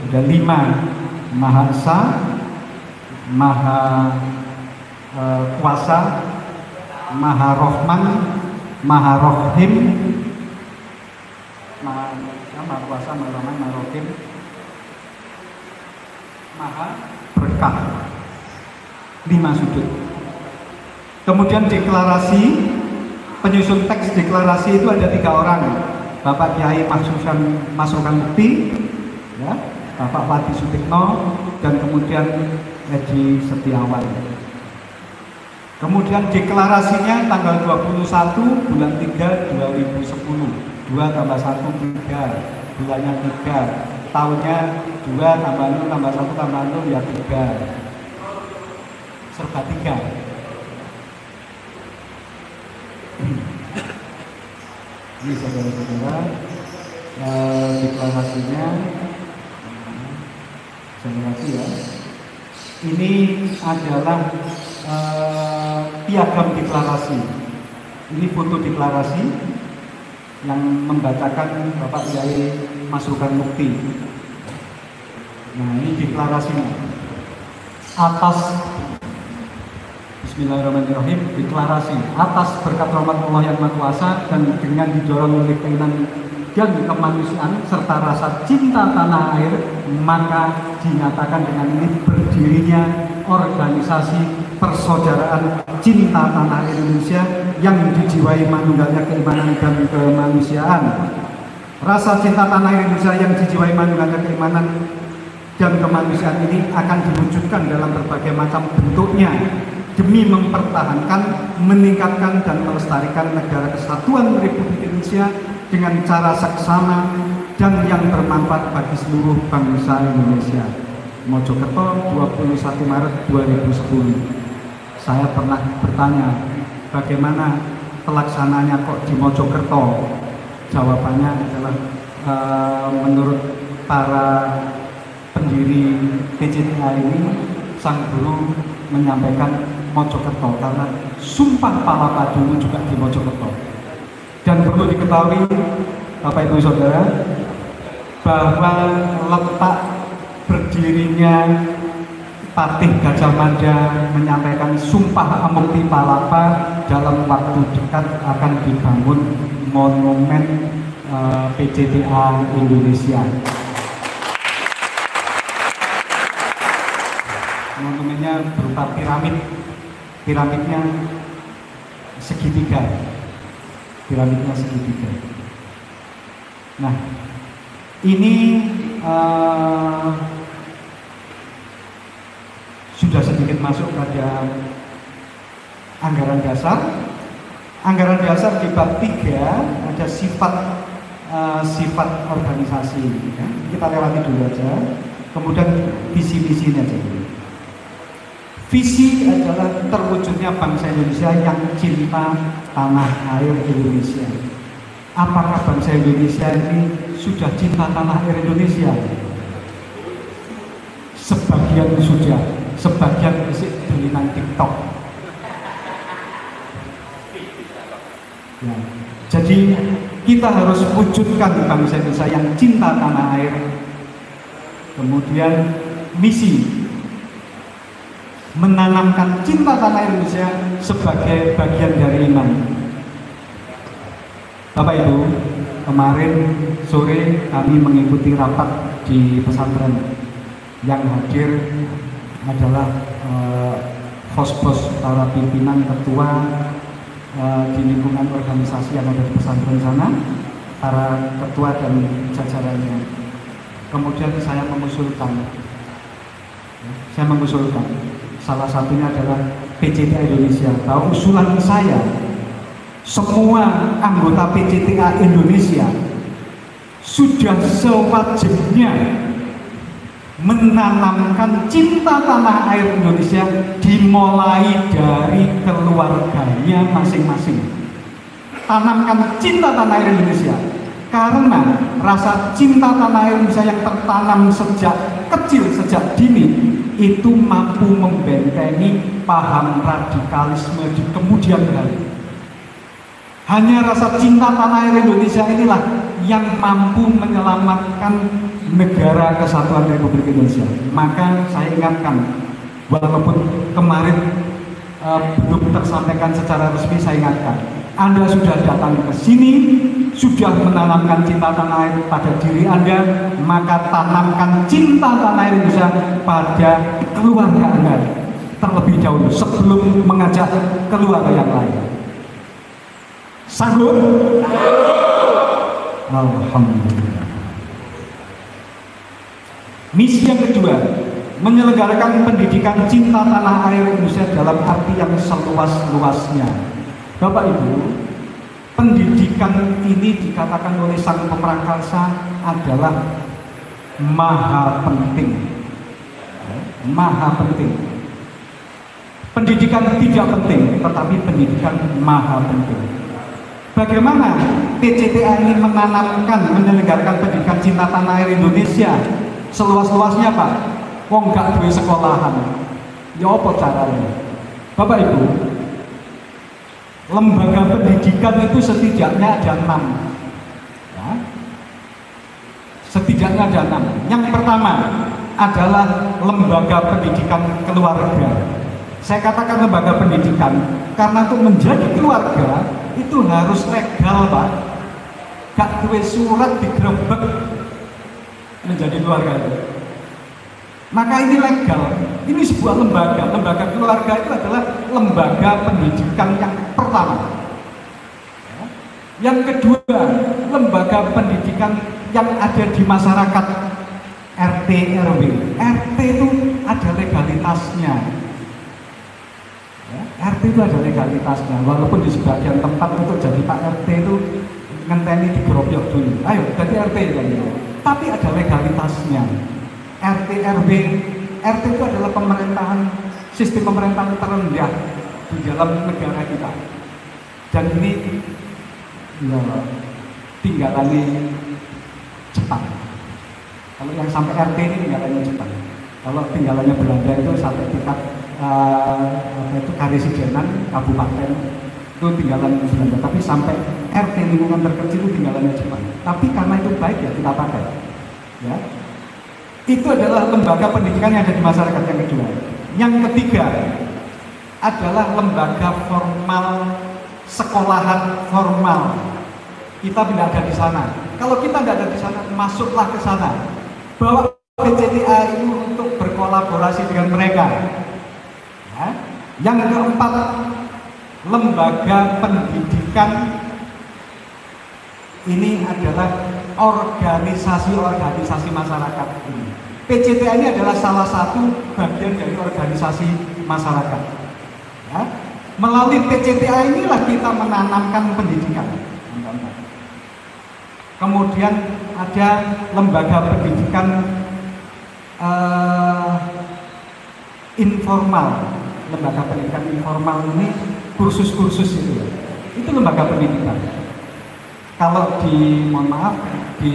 Speaker 4: ada 5, Maha Esa, Maha Kuasa, Maha Rohman, Maha Rohim, Maha Kuasa, Maha Rohman, Maha Rohim, Maha Berkah. 5 sudut. Kemudian deklarasi, penyusun teks deklarasi itu ada 3 orang. Bapak Kiai Masrukan Mukti, ya, Bapak Wati Sutikno, dan kemudian Haji Setiawan. Kemudian deklarasinya tanggal 21 bulan 3 2010. 2 tambah 1 3, bulannya 3, tahunnya 2 tambah 0 tambah 1 tambah 0 ya 3. Serba 3. Ini saudara-saudara, deklarasinya lagi ya. Ini adalah piagam deklarasi. Ini foto deklarasi yang membacakan Bapak Kiai Masrukan Mukti. Nah, ini deklarasinya. Atas Bismillahirrahmanirrahim, deklarasi atas berkat rahmat Allah yang Maha Kuasa dan dengan didorong oleh keinginan dan kemanusiaan serta rasa cinta tanah air, maka dinyatakan dengan ini berdirinya organisasi persaudaraan cinta tanah air Indonesia yang dijiwai manunggalnya keimanan dan kemanusiaan. Rasa cinta tanah air Indonesia yang dijiwai manunggalnya keimanan dan kemanusiaan ini akan diwujudkan dalam berbagai macam bentuknya demi mempertahankan, meningkatkan, dan melestarikan negara kesatuan Republik Indonesia dengan cara seksama dan yang bermanfaat bagi seluruh bangsa Indonesia. Mojokerto, 21 Maret 2010. Saya pernah bertanya, bagaimana pelaksananya kok di Mojokerto? Jawabannya adalah menurut para pendiri PCTA ini, sang guru menyampaikan Mojokerto karena Sumpah Palapa dulu juga di Mojokerto. Dan perlu diketahui Bapak Ibu Saudara bahwa letak berdirinya Patih Gajah Mada menyampaikan Sumpah Mukti Palapa dalam waktu dekat akan dibangun monumen PCTA Indonesia. Monumennya berupa piramid. Piramidnya segitiga. Nah, ini sudah sedikit masuk pada anggaran dasar. Anggaran dasar di bab 3 ada sifat organisasi. Ya. Kita lewati dulu aja. Kemudian visi-misinya aja dulu. Visi adalah terwujudnya bangsa Indonesia yang cinta tanah air Indonesia. Apakah bangsa Indonesia ini sudah cinta tanah air Indonesia? Sebagian sudah, sebagian masih tulisan TikTok. Ya. Jadi kita harus wujudkan bangsa Indonesia yang cinta tanah air. Kemudian misi menanamkan cinta tanah air Indonesia sebagai bagian dari iman. Bapak Ibu, kemarin sore kami mengikuti rapat di pesantren. Yang hadir adalah bos-bos para pimpinan ketua di lingkungan organisasi yang ada di pesantren sana, para ketua dan jajarannya. Kemudian saya mengusulkan salah satunya adalah PCTA Indonesia. Bahwa usulan saya, semua anggota PCTA Indonesia sudah sewajibnya menanamkan cinta tanah air Indonesia dimulai dari keluarganya masing-masing. Tanamkan cinta tanah air Indonesia, karena rasa cinta tanah air Indonesia yang tertanam sejak kecil, sejak dini itu mampu membentengi paham radikalisme di kemudian hari. Hanya rasa cinta tanah air Indonesia inilah yang mampu menyelamatkan negara kesatuan Republik Indonesia. Maka saya ingatkan, walaupun kemarin belum tersampaikan secara resmi, saya ingatkan, Anda sudah datang ke sini, sudah menanamkan cinta tanah air pada diri Anda, maka tanamkan cinta tanah air Indonesia pada keluarga Anda terlebih dahulu sebelum mengajak keluarga yang lain. Sanggup? Alhamdulillah. Misi yang kedua, menyelenggarakan pendidikan cinta tanah air Indonesia dalam arti yang seluas-luasnya. Bapak Ibu, pendidikan ini dikatakan oleh sang pemrakarsa adalah maha penting. Maha penting. Pendidikan tidak penting, tetapi pendidikan maha penting. Bagaimana PCTA ini menanamkan, menyelenggarakan pendidikan cinta tanah air Indonesia seluas-luasnya, Pak? Wong gak duwe sekolahan. Ya apa caranya? Bapak Ibu, lembaga pendidikan itu setidaknya ada 6. Ya. Setidaknya ada 6. Yang pertama adalah lembaga pendidikan keluarga. Saya katakan lembaga pendidikan karena untuk menjadi keluarga itu harus legal, Pak. Gak duwe surat digerebek menjadi keluarga itu. Maka ini legal. Ini sebuah lembaga. Lembaga keluarga itu adalah lembaga pendidikan yang pertama. Yang kedua, lembaga pendidikan yang ada di masyarakat, RT RW. RT itu ada legalitasnya. RT itu ada legalitasnya. Walaupun di sebagian tempat untuk jadi Pak RT itu ngenteni digerobyok dulu. Ayo, jadi RT kan. Tapi ada legalitasnya. RT RW, RT itu adalah pemerintahan, sistem pemerintahan terendah di dalam negara kita. Dan ini ya, tinggalannya Jepang. Kalau yang sampai RT ini tinggalannya Jepang. Kalau tinggalannya Belanda itu sampai tingkat itu karesidenan kabupaten itu tinggalan Belanda. Tapi sampai RT lingkungan terkecil itu tinggalannya Jepang. Tapi karena itu baik ya kita pakai. Ya. Itu adalah lembaga pendidikan yang ada di masyarakat yang kedua. Yang ketiga adalah lembaga formal, sekolahan formal. Kita tidak ada di sana. Kalau kita tidak ada di sana, masuklah ke sana. Bawa PCTA itu untuk berkolaborasi dengan mereka. Ya. Yang keempat, lembaga pendidikan ini adalah organisasi-organisasi masyarakat ini. PCTA ini adalah salah satu bagian dari organisasi masyarakat. Ya. Melalui PCTA inilah kita menanamkan pendidikan. Kemudian ada lembaga pendidikan informal. Lembaga pendidikan informal ini kursus-kursus itu. Itu lembaga pendidikan. Kalau mohon maaf, di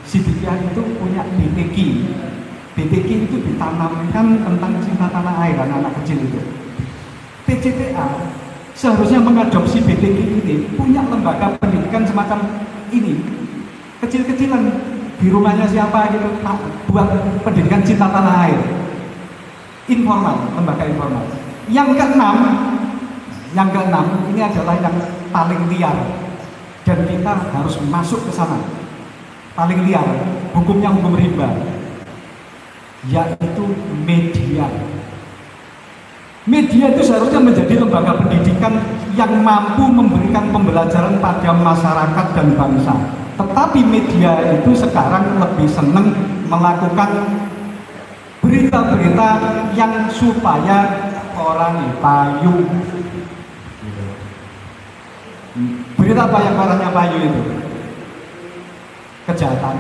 Speaker 4: Sidikiyah itu punya BTQ. BTQ itu ditanamkan tentang cinta tanah air anak-anak kecil itu. PCTA seharusnya mengadopsi BTQ ini, punya lembaga pendidikan semacam ini. Kecil-kecilan di rumahnya siapa gitu, buat pendidikan cinta tanah air. Informal, lembaga informal. Yang keenam ini adalah yang paling liar. Dan kita harus masuk ke sana. Paling liar, hukumnya hukum rimba, yaitu media. Media itu seharusnya menjadi lembaga pendidikan yang mampu memberikan pembelajaran pada masyarakat dan bangsa. Tetapi media itu sekarang lebih senang melakukan berita-berita yang supaya orang payu. Berita apa yang orangnya payu itu? Kejahatan,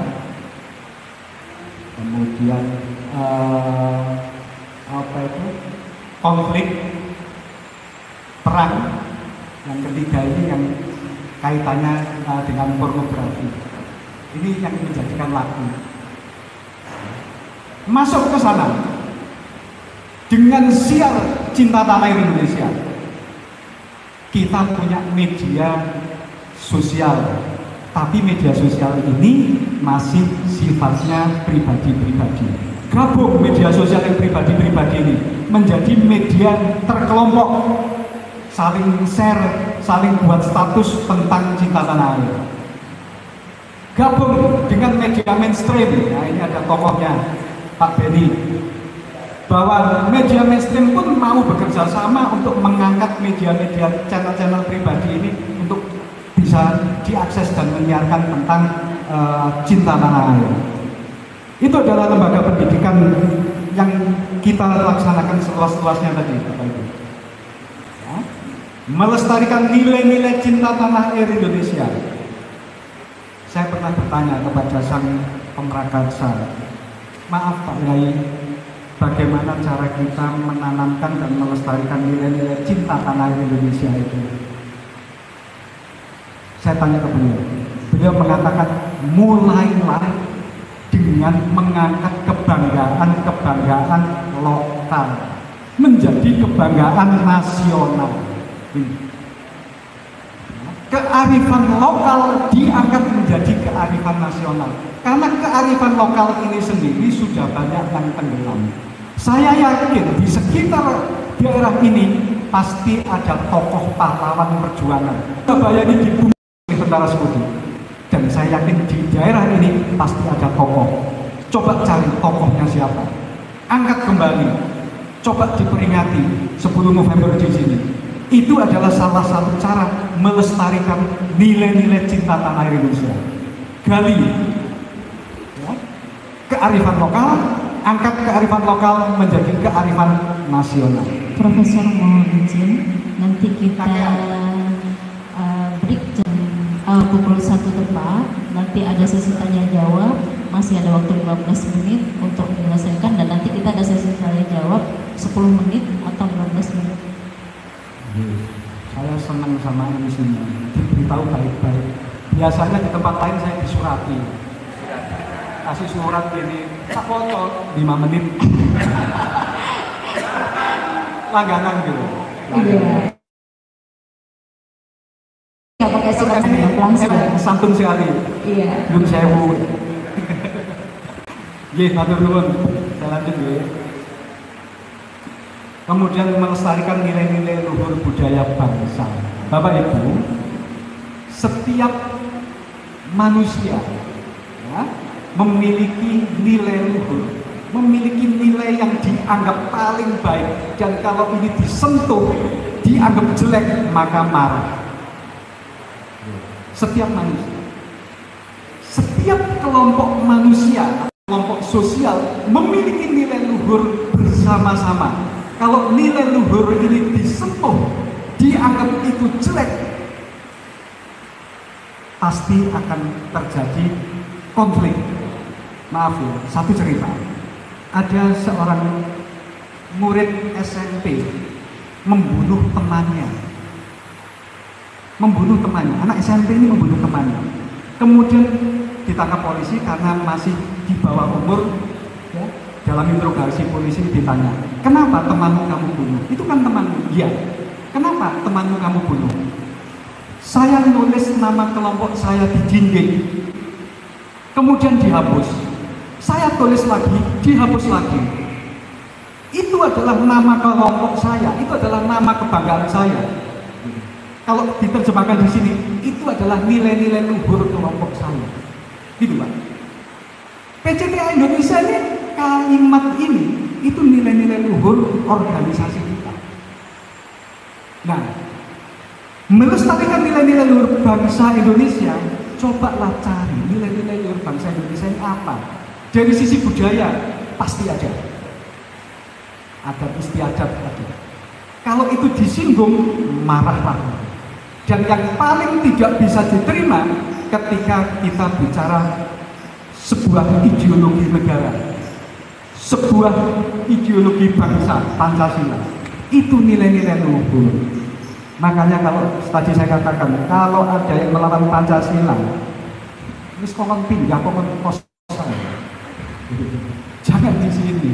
Speaker 4: kemudian konflik, perang. Yang ketiga ini yang kaitannya dengan pornografi. Ini yang menjadikan laku. Masuk ke sana. dengan siar cinta tanah air Indonesia. Kita punya media sosial, tapi media sosial ini masih sifatnya pribadi-pribadi. Gabung media sosial yang pribadi-pribadi ini menjadi media terkelompok, saling share, saling buat status tentang cinta tanah air. Gabung dengan media mainstream, nah ini ada tokohnya Pak Benny, bahwa media mainstream pun mau bekerja sama untuk mengangkat media-media channel-channel pribadi ini untuk bisa diakses dan menyiarkan tentang cinta tanah air. Itu adalah lembaga pendidikan yang kita laksanakan seluas-luasnya tadi, Bapak Ibu. Ya. Melestarikan nilai-nilai cinta tanah air Indonesia. Saya pernah bertanya kepada sang pemrakarsa, maaf Pak Yai, bagaimana cara kita menanamkan dan melestarikan nilai-nilai cinta tanah air Indonesia itu? Saya tanya ke beliau mengatakan mulailah dengan mengangkat kebanggaan lokal menjadi kebanggaan nasional. Kearifan lokal diangkat menjadi kearifan nasional. Karena kearifan lokal ini sendiri sudah banyak yang tenggelam. Saya yakin di sekitar daerah ini pasti ada tokoh pahlawan perjuangan. Surabaya ini dibunuh oleh tentara sekutu. Dan saya yakin di daerah ini pasti ada tokoh. Coba cari tokohnya siapa. Angkat kembali. Coba diperingati 10 November di sini. Itu adalah salah satu cara melestarikan nilai-nilai cinta tanah air Indonesia. Gali ya, kearifan lokal, angkat kearifan lokal menjadi kearifan nasional.
Speaker 1: Profesor mohon izin, nanti kita break jam pukul 1 tepat. Nanti ada sesi tanya jawab, masih ada waktu 15 menit untuk menyelesaikan, dan nanti kita ada sesi tanya jawab 10 menit atau 15 menit.
Speaker 4: Saya senang sama ini semua, diberitahu baik-baik. Biasanya di tempat lain saya disurati, kasih surat ini, tak foto 5 menit, langganan gitu.
Speaker 1: Iya. Nggak pakai surat langsung.
Speaker 4: Santun sekali.
Speaker 1: Iya.
Speaker 4: Belum sewu. Ye, matur nuwun. Saya lanjut ya. Kemudian melestarikan nilai-nilai luhur budaya bangsa. Bapak Ibu, setiap manusia ya, memiliki nilai luhur, memiliki nilai yang dianggap paling baik, dan kalau ini disentuh, dianggap jelek, maka marah. Setiap manusia, setiap kelompok manusia, kelompok sosial memiliki nilai luhur bersama-sama. Kalau nilai luhur ini disentuh, dianggap itu jelek, pasti akan terjadi konflik. Maaf ya, satu cerita. Ada seorang murid SMP membunuh temannya. Anak SMP ini membunuh temannya. Kemudian ditangkap polisi karena masih di bawah umur. Ya, dalam interogasi polisi ditanya, kenapa temanmu kamu bunuh? Itu kan temanmu. Iya. Kenapa temanmu kamu bunuh? Saya nulis nama kelompok saya di dinding, kemudian dihapus. Saya tulis lagi, dihapus lagi. Itu adalah nama kelompok saya, itu adalah nama kebanggaan saya. Kalau diterjemahkan di sini, itu adalah nilai-nilai luhur kelompok saya. Gitu Pak. PCTA Indonesia ini, kalimat ini, itu nilai-nilai luhur organisasi kita. Nah, melestarikan nilai-nilai luhur bangsa Indonesia, cobalah cari nilai-nilai luhur bangsa Indonesia ini apa. Dari sisi budaya, pasti ada. Adat istiadat ada. Kalau itu disinggung, marah-marah. Dan yang paling tidak bisa diterima ketika kita bicara sebuah ideologi negara, sebuah ideologi bangsa, Pancasila, itu nilai-nilai luhur. Makanya kalau tadi saya katakan, kalau ada yang melawan Pancasila, terus kokon pindah, kokon kosan, jangan di sini.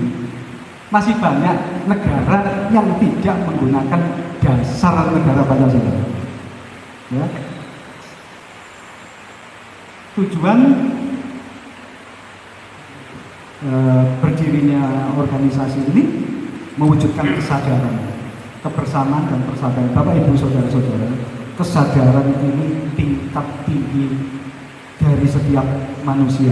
Speaker 4: Masih banyak negara yang tidak menggunakan dasar negara Pancasila. Ya. Tujuan berdirinya organisasi ini mewujudkan kesadaran, kebersamaan dan persaudaraan. Bapak Ibu saudara-saudara, kesadaran ini tingkat tinggi dari setiap manusia.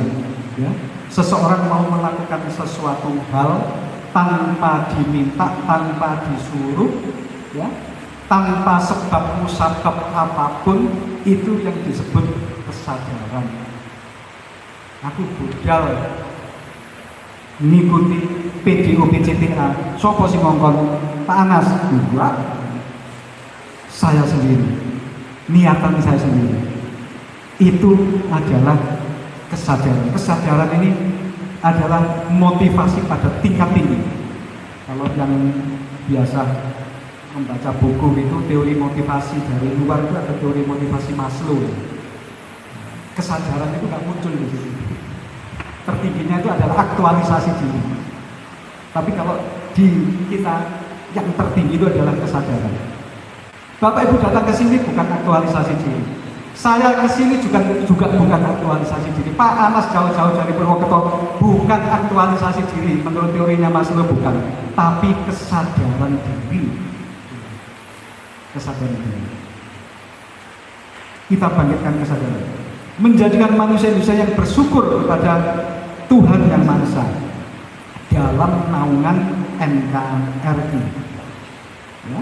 Speaker 4: Ya. Seseorang mau melakukan sesuatu hal tanpa diminta, tanpa disuruh, ya, tanpa sebab musabab apapun, itu yang disebut kesadaran. Aku budal ngikuti PDO PCTA, sopo sing ngongkon Pak Anas? Enggak, saya sendiri, niatan saya sendiri. Itu adalah kesadaran. Kesadaran ini adalah motivasi pada tingkat tinggi. Kalau yang biasa membaca buku itu teori motivasi dari luar itu ada teori motivasi Maslow. Kesadaran itu nggak muncul di situ. Tertingginya itu adalah aktualisasi diri. Tapi kalau di kita yang tertinggi itu adalah kesadaran. Bapak Ibu datang ke sini bukan aktualisasi diri. Saya ke sini juga bukan aktualisasi diri. Pak Anas jauh-jauh dari Purwokerto bukan aktualisasi diri menurut teorinya Maslow, bukan, tapi kesadaran diri. Kesadaran diri. Kita bangkitkan kesadaran, menjadikan manusia Indonesia yang bersyukur kepada Tuhan Yang Maha Esa dalam naungan NKRI. Ya.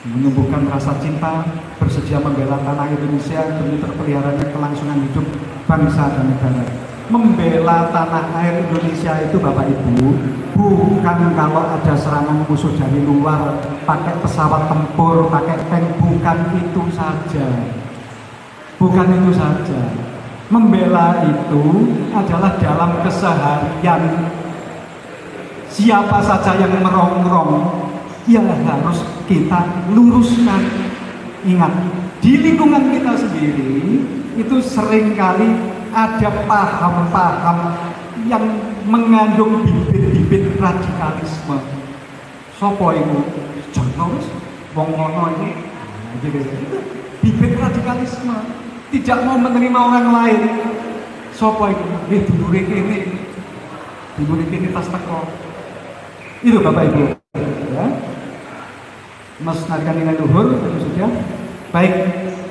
Speaker 4: Menumbuhkan rasa cinta, bersedia membela tanah Indonesia demi terpeliharanya kelangsungan hidup bangsa dan negara. Membela tanah air Indonesia itu Bapak Ibu bukan kalau ada serangan musuh dari luar pakai pesawat tempur, pakai tank, bukan itu saja. Bukan itu saja. Membela itu adalah dalam keseharian. Siapa saja yang merongrong, ya harus kita luruskan. Ingat, di lingkungan kita sendiri itu seringkali ada paham-paham yang mengandung bibit-bibit radikalisme. Sopo itu? Contoh, wong ngono itu, itu bibit radikalisme. Tidak mau menerima orang lain. Sopo itu? Diburi kini tas teko. Itu Bapak Ibu. Ya. Melestarikan nilai luhur sudah. Baik,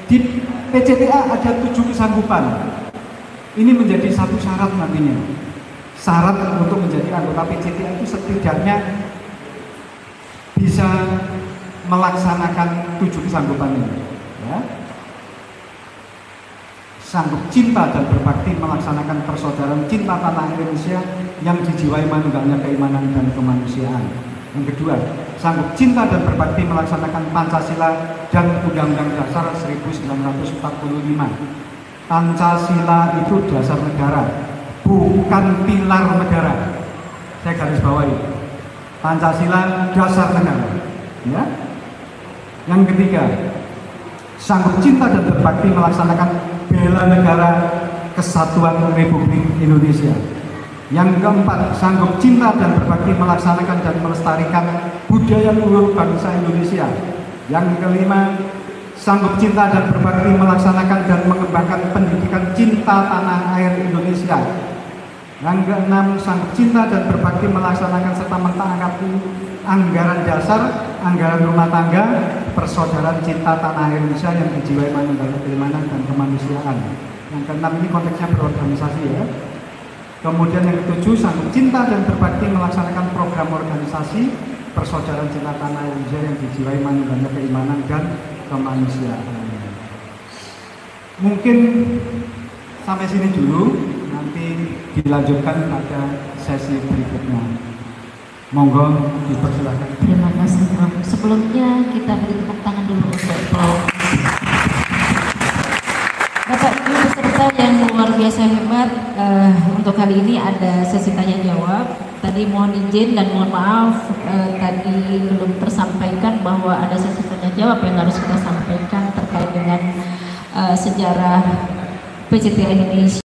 Speaker 4: di PCTA ada 7 kesanggupan. Ini menjadi satu syarat nantinya. Syarat untuk menjadi anggota PCTA itu setidaknya bisa melaksanakan 7 kesanggupan ini. Ya. Sanggup cinta dan berbakti melaksanakan persaudaraan cinta tanah Indonesia yang dijiwai manunggalnya keimanan dan kemanusiaan. Yang kedua, sanggup cinta dan berbakti melaksanakan Pancasila dan Undang-Undang Dasar 1945. Pancasila itu dasar negara, bukan pilar negara. Saya garis bawahi. Pancasila dasar negara. Ya. Yang ketiga, sanggup cinta dan berbakti melaksanakan bela negara kesatuan Republik Indonesia. Yang keempat, sanggup cinta dan berbakti melaksanakan dan melestarikan budaya luhur bangsa Indonesia. Yang kelima, sanggup cinta dan berbakti melaksanakan dan mengembangkan pendidikan cinta tanah air Indonesia. Yang keenam, sanggup cinta dan berbakti melaksanakan serta mentaati anggaran dasar, anggaran rumah tangga, persaudaraan cinta tanah air Indonesia yang dijiwai manunggal keimanan dan kemanusiaan. Yang keenam ini konteksnya berorganisasi ya. Kemudian yang ketujuh, sanggup cinta dan berbakti melaksanakan program organisasi persaudaraan cinta tanah air Indonesia yang dijiwai manunggalnya keimanan dan kemanusiaan. Mungkin sampai sini dulu, nanti dilanjutkan pada sesi berikutnya. Monggo dipersilakan.
Speaker 1: Terima kasih Prof. Sebelumnya kita beri tepuk tangan dulu untuk Prof. Bapak Ibu peserta yang luar biasa hebat, untuk kali ini ada sesi tanya jawab. Tadi mohon izin dan mohon maaf tadi belum tersampaikan bahwa ada sesi tanya jawab yang harus kita sampaikan terkait dengan sejarah PCTA Indonesia.